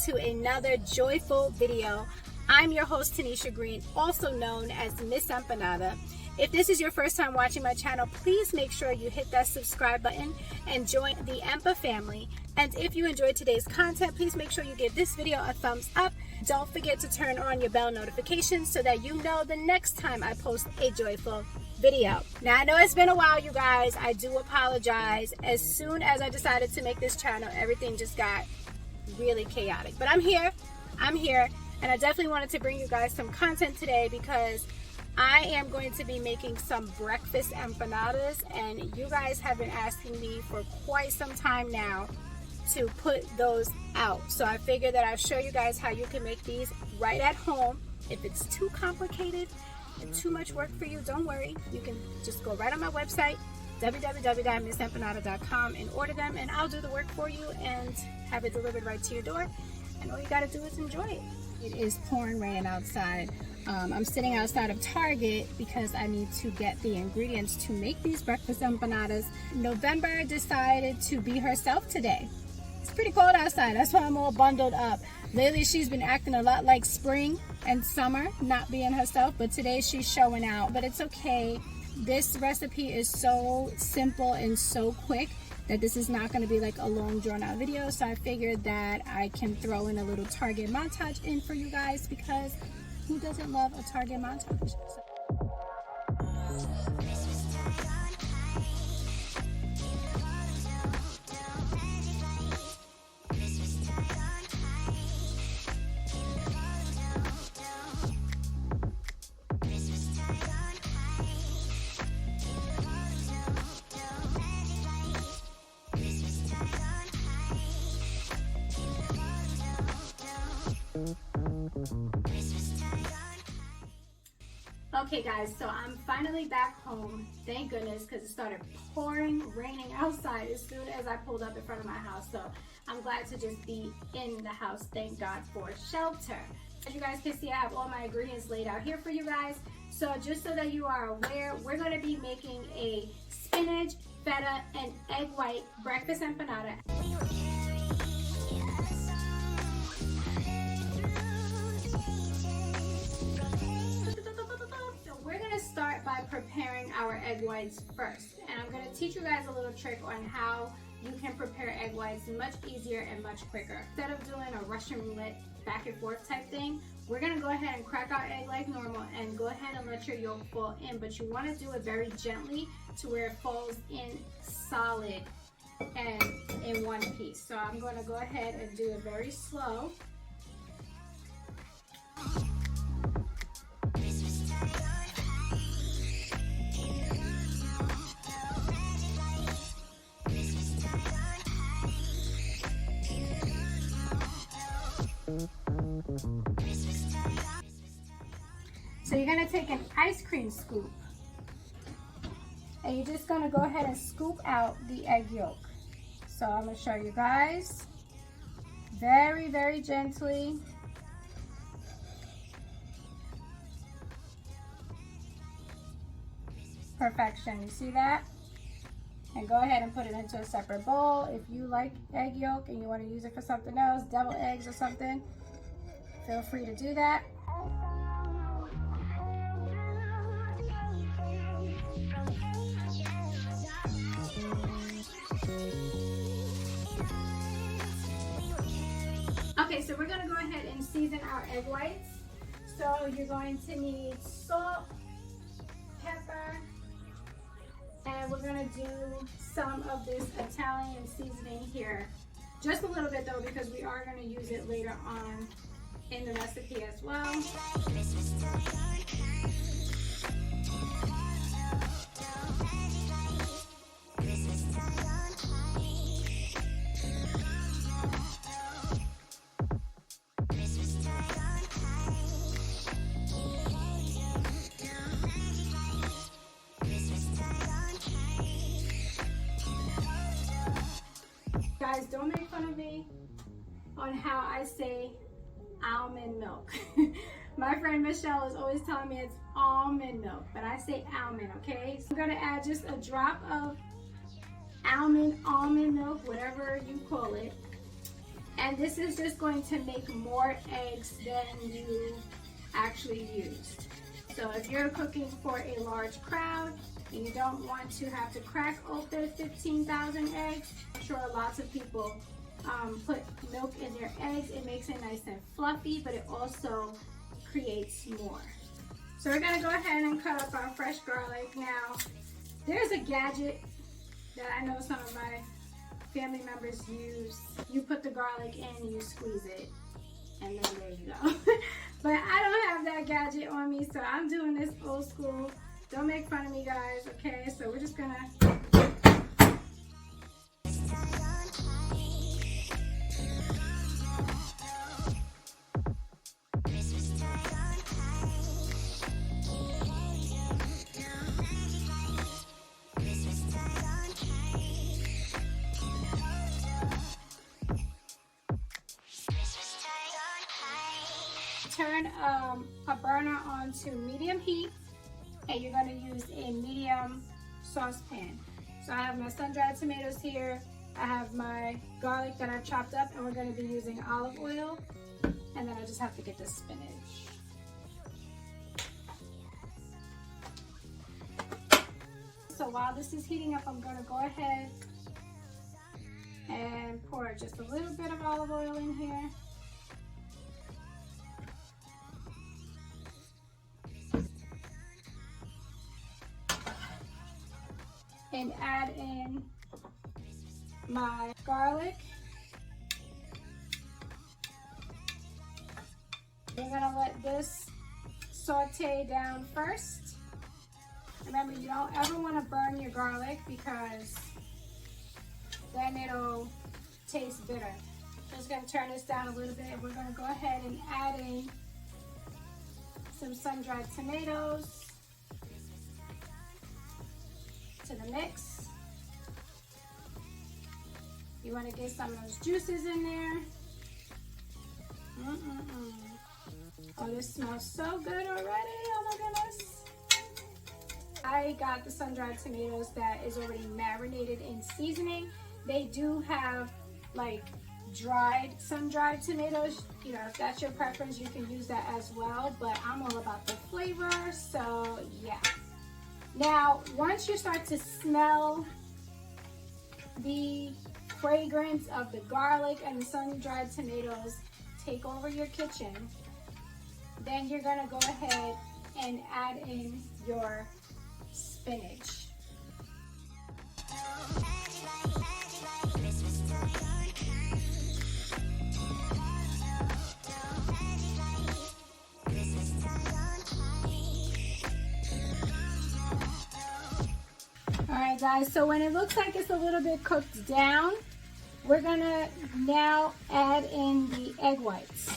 to another joyful video. I'm your host, Tanisha Green, also known as Miss Empanada. If this is your first time watching my channel, please make sure you hit that subscribe button and join the Empa family. And if you enjoyed today's content, please make sure you give this video a thumbs up. Don't forget to turn on your bell notifications so that you know the next time I post a joyful video. Now, I know it's been a while, you guys. I do apologize. As soon as I decided to make this channel, everything just got really chaotic. But I'm here, and I definitely wanted to bring you guys some content today because I am going to be making some breakfast empanadas, and you guys have been asking me for quite some time now to put those out. So I figured that I'll show you guys how you can make these right at home. If it's too complicated and too much work for you, don't worry. You can just go right on my website, www.missempanada.com, and order them, and I'll do the work for you and have it delivered right to your door. And all you gotta do is enjoy it. It is pouring rain outside. I'm sitting outside of Target because I need to get the ingredients to make these breakfast empanadas. November decided to be herself today. It's pretty cold outside, that's why I'm all bundled up. Lately she's been acting a lot like spring and summer, not being herself, but today she's showing out. But it's okay. This recipe is so simple and so quick that this is not going to be like a long drawn out video, so I figured that I can throw in a little Target montage in for you guys, because who doesn't love a Target montage? Okay guys, so I'm finally back home, thank goodness, because it started raining outside as soon as I pulled up in front of my house. So I'm glad to just be in the house, thank God for shelter. As you guys can see, I have all my ingredients laid out here for you guys. So just so that you are aware, we're going to be making a spinach, feta, and egg white breakfast empanada. Start by preparing our egg whites first, and I'm going to teach you guys a little trick on how you can prepare egg whites much easier and much quicker. Instead of doing a Russian roulette back and forth type thing, we're going to go ahead and crack our egg like normal and go ahead and let your yolk fall in, but you want to do it very gently to where it falls in solid and in one piece. So I'm going to go ahead and do it very slow. So you're going to take an ice cream scoop, and you're just going to go ahead and scoop out the egg yolk. So I'm going to show you guys very, very gently. Perfection, you see that? And go ahead and put it into a separate bowl. If you like egg yolk and you want to use it for something else, deviled eggs or something, feel free to do that. Okay, so we're going to go ahead and season our egg whites. So you're going to need salt, pepper, and we're going to do some of this Italian seasoning here. Just a little bit though, because we are going to use it later on in the recipe as well. Guys, don't make fun of me on how I say almond milk. My friend Michelle is always telling me it's almond milk, but I say almond, okay? So I'm gonna add just a drop of almond milk, whatever you call it. And this is just going to make more eggs than you actually used. So if you're cooking for a large crowd and you don't want to have to crack open 15,000 eggs, I'm sure lots of people put milk in their eggs. It makes it nice and fluffy, but it also creates more. So we're gonna go ahead and cut up our fresh garlic. Now, there's a gadget that I know some of my family members use. You put the garlic in, you squeeze it, and then there you go. But I don't have that gadget on me, so I'm doing this old school. Don't make fun of me, guys, okay? So we're just gonna turn a burner on to medium heat, and you're going to use a medium saucepan. So I have my sun-dried tomatoes here, I have my garlic that I've chopped up, and we're going to be using olive oil, and then I just have to get the spinach. So while this is heating up, I'm going to go ahead and pour just a little bit of olive oil in here. And add in my garlic. We're gonna let this saute down first. Remember, you don't ever want to burn your garlic because then it'll taste bitter. Just gonna turn this down a little bit. We're gonna go ahead and add in some sun-dried tomatoes to the mix. You want to get some of those juices in there. Oh, this smells so good already. Oh my goodness. I got the sun-dried tomatoes that is already marinated in seasoning. They do have like dried, sun-dried tomatoes. You know, if that's your preference, you can use that as well, but I'm all about the flavor, so yeah. Now, once you start to smell the fragrance of the garlic and the sun-dried tomatoes take over your kitchen, then you're gonna go ahead and add in your spinach. Alright guys, so when it looks like it's a little bit cooked down, we're gonna now add in the egg whites.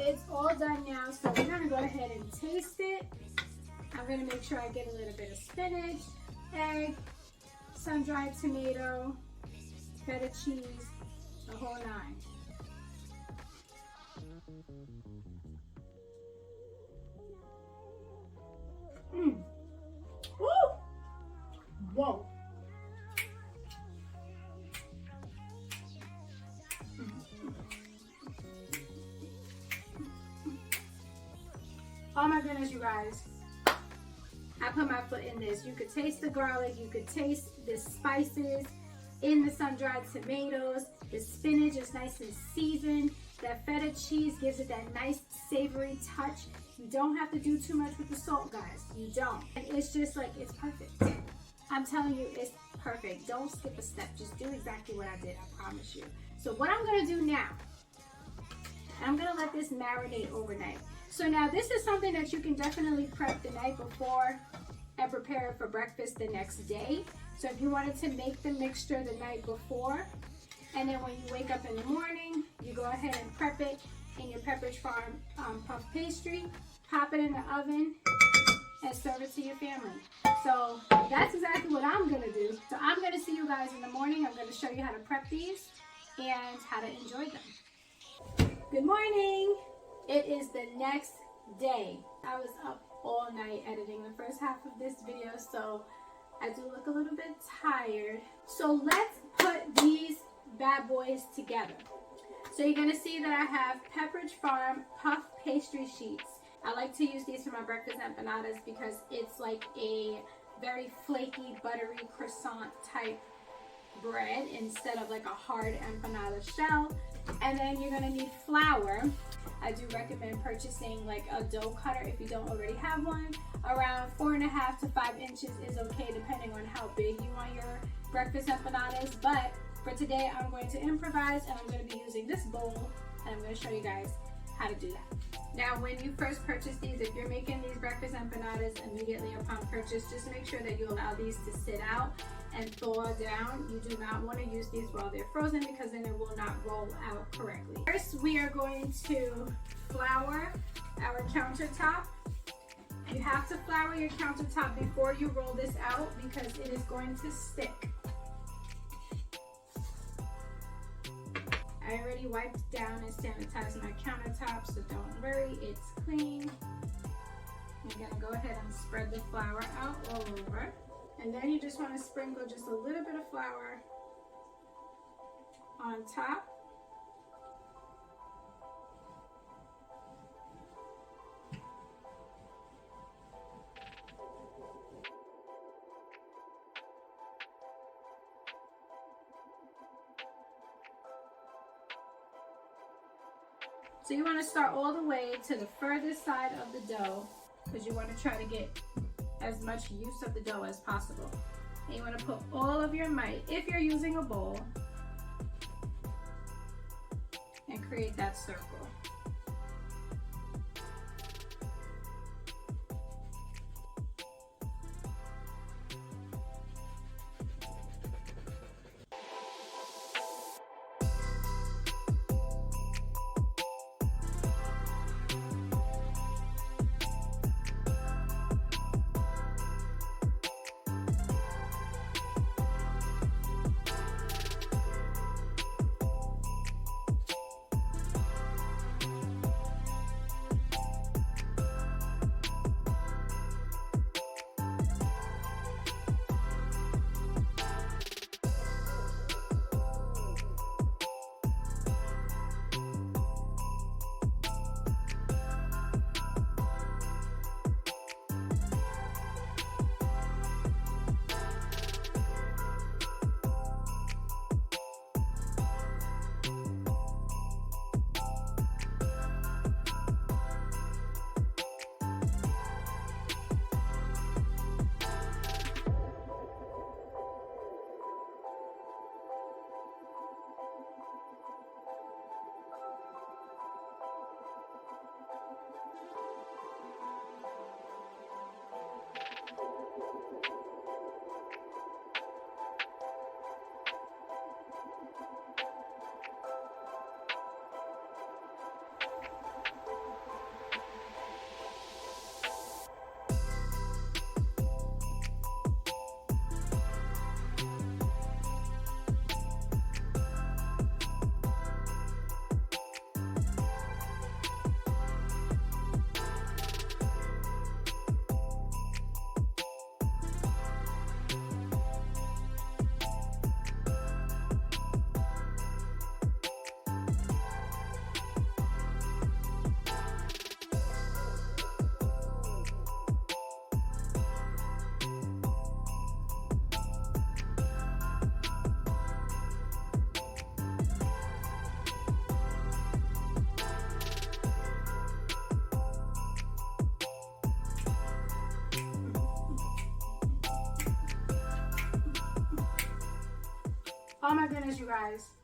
It's all done now, so we're gonna go ahead and taste it. I'm gonna make sure I get a little bit of spinach, egg, sun-dried tomato, feta cheese, the whole nine. Woo! Whoa! Oh my goodness, you guys. I put my foot in this. You could taste the garlic. You could taste the spices in the sun-dried tomatoes. The spinach is nice and seasoned. That feta cheese gives it that nice savory touch. You don't have to do too much with the salt, guys. You don't. And it's just like, it's perfect. I'm telling you, it's perfect. Don't skip a step. Just do exactly what I did, I promise you. So what I'm gonna do now, I'm gonna let this marinate overnight. So now this is something that you can definitely prep the night before and prepare it for breakfast the next day. So if you wanted to make the mixture the night before, and then when you wake up in the morning, you go ahead and prep it in your Pepperidge Farm puff pastry, pop it in the oven, and serve it to your family. So that's exactly what I'm gonna do. So I'm gonna see you guys in the morning. I'm gonna show you how to prep these and how to enjoy them. Good morning. It is the next day. I was up all night editing the first half of this video, so I do look a little bit tired. So let's put these bad boys together. So you're gonna see that I have Pepperidge Farm puff pastry sheets. I like to use these for my breakfast empanadas because it's like a very flaky, buttery croissant type bread instead of like a hard empanada shell. And then you're gonna need flour. I do recommend purchasing like a dough cutter if you don't already have one. Around 4.5 to 5 inches is okay depending on how big you want your breakfast empanadas. But for today, I'm going to improvise and I'm going to be using this bowl and I'm going to show you guys how to do that. Now, when you first purchase these, if you're making these breakfast empanadas immediately upon purchase, just make sure that you allow these to sit out and thaw down. You do not want to use these while they're frozen because then it will not roll out correctly. First, we are going to flour our countertop. You have to flour your countertop before you roll this out because it is going to stick. I already wiped down and sanitized my countertop, so don't worry, it's clean. I'm gonna go ahead and spread the flour out all over. And then you just want to sprinkle just a little bit of flour on top. So you want to start all the way to the furthest side of the dough because you want to try to get as much use of the dough as possible. And you want to put all of your might, if you're using a bowl, and create that circle. Oh my goodness, you guys.